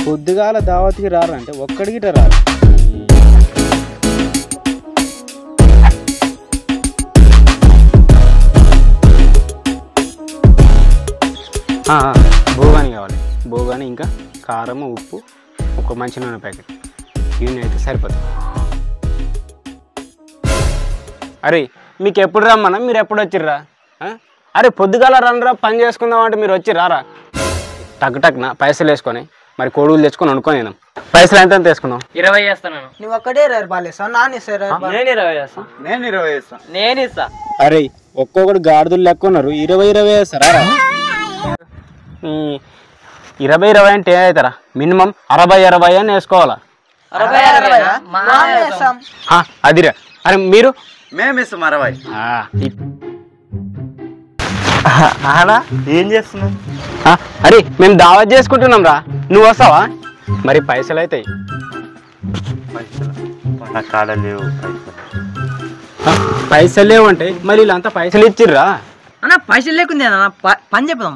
పొద్దుగాల దావత్కి రారంటే ఒక్కడికి రారు. బోగాని కావాలి, బోగాని ఇంకా కారం ఉప్పు ఒక మంచి నూనె ప్యాకెట్ ఇవన్నీ అయితే సరిపోతుంది. అరే మీకు ఎప్పుడు రమ్మన్నా, మీరు ఎప్పుడు వచ్చిర్రా? అరే పొద్దుగాల రండిరా పని చేసుకుందాం అంటే మీరు వచ్చి రారా? టక్ టక్న పైసలు వేసుకొని మరి కోడుగులు తెచ్చుకొని వండుకొని తిన్నాం. పైసలు ఎంత తీసుకున్నాం? 20 చేస్తాను. నువ్వు ఒక్కడే బాలేస్తావు, నాన్న ఇస్తాను. నేను 20 చేస్తాను. నేను ఇస్తా. అరే ఒక్కొక్కడు గాడిదలు లెక్క ఉన్నారు, 20 వేస్తారా? 20 అంటే ఏమవుతారా? మినిమం 60 అని వేసుకోవాలా? అదిరా. అరే మీరు? మేము ఇస్తాం 60. ఏం చేస్తున్నాం? అరే మేము దావత్ చేసుకుంటున్నాం రా, నువ్వు వస్తావా? మరి పైసలు అవుతాయి. పైసలు లేవు అంటే మరి వీళ్ళంతా పైసలు ఇచ్చిర్రా? అన్న పైసలు లేకుంది అన్న, పని చెప్దాం.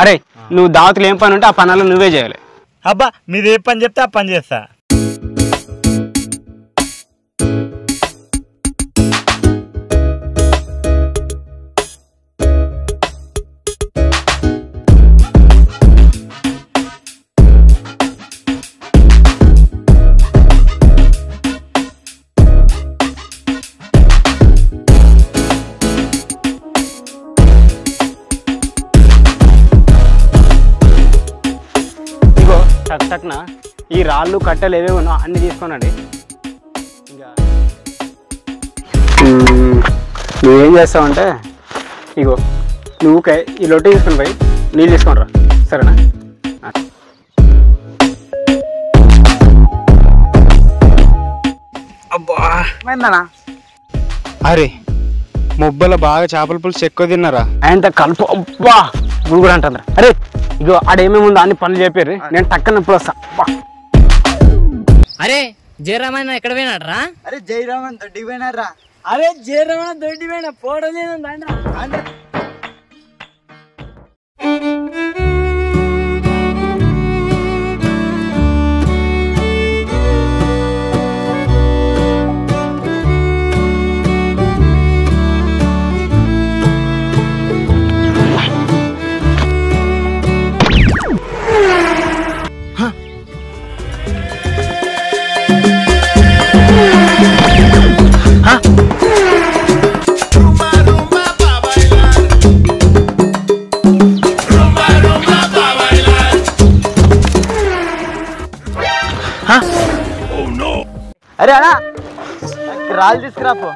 అరే నువ్వు దావతులు ఏం పని ఉంటే ఆ పనులు నువ్వే చేయాలి. అబ్బా మీరు ఏ పని చెప్తే ఆ పని చేస్తా. టక్ టక్న ఈ రాళ్ళు కట్టెలు ఏవే ఉన్నా అన్ని తీసుకోనండి. ఇంకా నువ్వేం చేస్తావంటే ఇగో నువ్వు ఈ లొట్ట తీసుకుని పోయి నీళ్ళు తీసుకొని రా, సరేనా? అబ్బా అరే మొబ్బల బాగా చేపల పులుసు ఎక్కువ తిన్నారా? ఆయన కలుపు అబ్బా గుడి కూడా అంటారా? అరే ఇగో ఆడేమేమి ఉందో అన్ని పనులు చెప్పారు, నేను టక్కన ఇప్పుడు వస్తా. అరే జయరామాయణ ఎక్కడ పోయినాడ్రా? అరే జయరామన్ దొడ్డికి పోయినారా? అరే జయరామన్ దొడ్డి పోయినా పోవడం. అరే అన్నా రాళ్ళు తీసుకురాపో.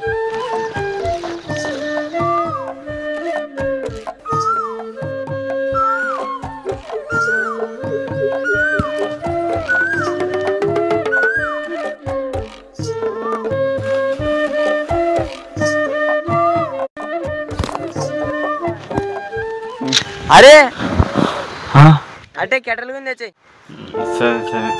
అరే అంటే కెటల్ గుంది వచ్చాయి. సరే సరే.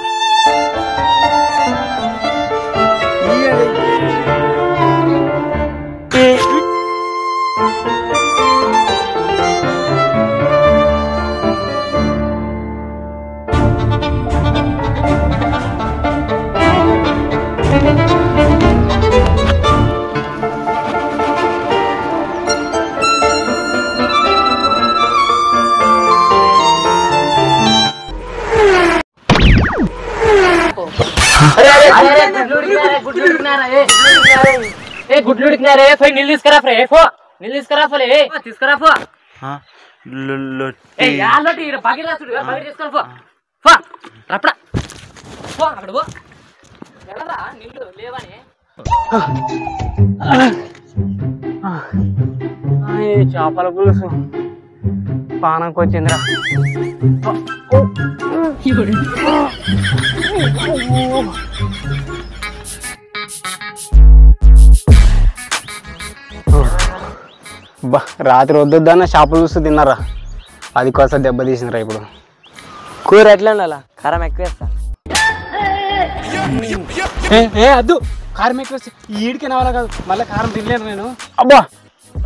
గుడ్లు ఉడికినారే, నీళ్ళు తీసుకురా ఫ్రే, నీళ్ళు తీసుకురా ఫలే, తీసుకురా ఫో. బకెట్ రాసుడు, బకెట్ తీసుకొని ఫో రప్పడా ఫో, అక్కడ పో. ఎడరా నీళ్ళు లేవని చేపల పులుసు పానంకి వచ్చిందిరా. రాత్రి వద్దొద్దన్న చేపలు చూస్తూ తిన్నారా, అది కోసం దెబ్బ తీసినరా. ఇప్పుడు కూర ఎట్లా ఉండాలా? కారం ఎక్కువ వేస్తా. అద్దు కారం ఎక్కువ వస్తే ఈడికి నవ్వాలా కాదు, మళ్ళీ కారం తినలేను నేను. అబ్బా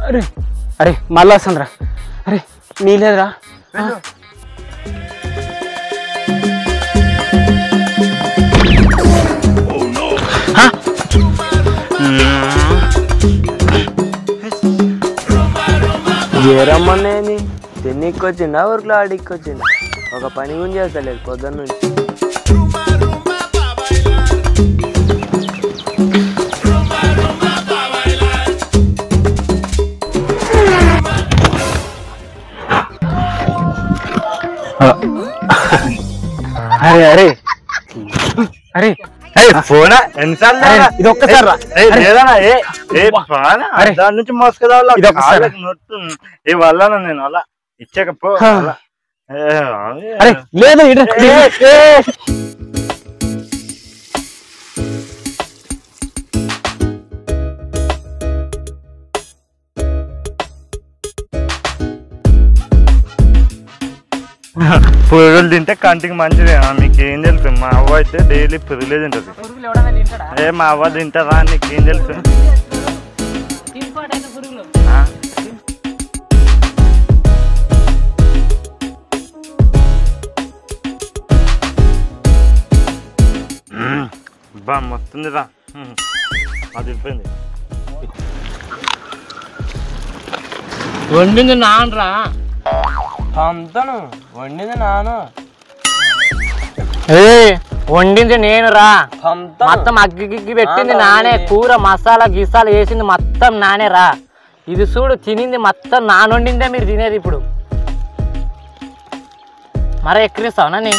అరే అరే మళ్ళీ వస్తుందిరా. అరే నీలేదురా. జరమ్మనేది తిన్నికి వచ్చిందా ఊరిలో ఆడికి వచ్చిందా ఒక పని గురించి చేస్తలేదు పొద్దున్న నుంచి. అరే అరే అరే ఫోనా ఎన్నిసార్లు అరే, ఇది ఒక్కసారి రా. అరే. దాని నుంచి మోసుకుదావు ఇది ఒక్కసారి. ఏ వల్ల నేను అలా ఇచ్చాకపో అలా. అరే లేదు పురుగులు తింటే కంటికి మంచిదే మీకు ఏం తెలుసు మా అవ్వ అయితే డైలీ పురుగులే తింటది. పురుగులు ఎవడన్నా తింటాడా? మా అవ్వ తింటారా నీకేం తెలుసు? తినపాటైన పురుగులు. ఆ? బా మస్తుందిరా. అది అయిపోయింది. వండింది నాన్నరా. అంతను వండింది నాను వండింది నేను రా. మొత్తం అగ్గి పెట్టింది నానే. కూర మసాలా గిసాలు వేసింది మొత్తం నానే రా. ఇది చూడు తినింది మొత్తం నాన్న వండిందే మీరు తినేది ఇప్పుడు. మరే ఎక్కిరిస్తావు నాని?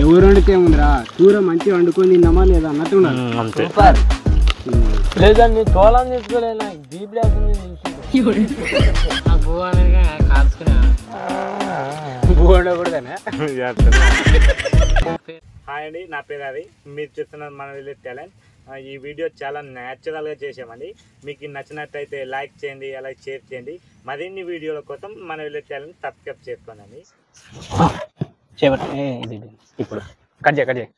ఎవరు వండితే ఏముందిరా, కూర మంచిగా వండుకొని తిన్నామా లేదా అన్నట్టు అంతే. లేదండి తోలం తీసుకోలేనా దీప్ లేకుండా హాయ్ అండి, నా పేరు అది. మీరు చూస్తున్నది మన విలేజ్ టాలెంట్. ఈ వీడియో చాలా న్యాచురల్గా చేసామండి. మీకు నచ్చినట్టయితే లైక్ చేయండి, అలాగే షేర్ చేయండి. మరిన్ని వీడియోల కోసం మన విలేజ్ టాలెంట్ సబ్స్క్రైబ్ చేసుకోండి. ఇప్పుడు కట్ చేయి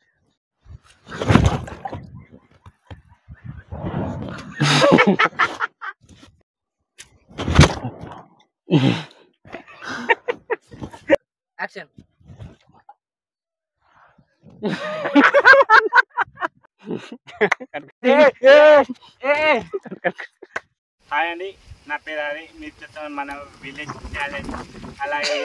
యాక్షన్. హాయ్ అండి, నా పేరు అది. మీరు చూస్తున్న మన విలేజ్ టాలెంట్. అలాగే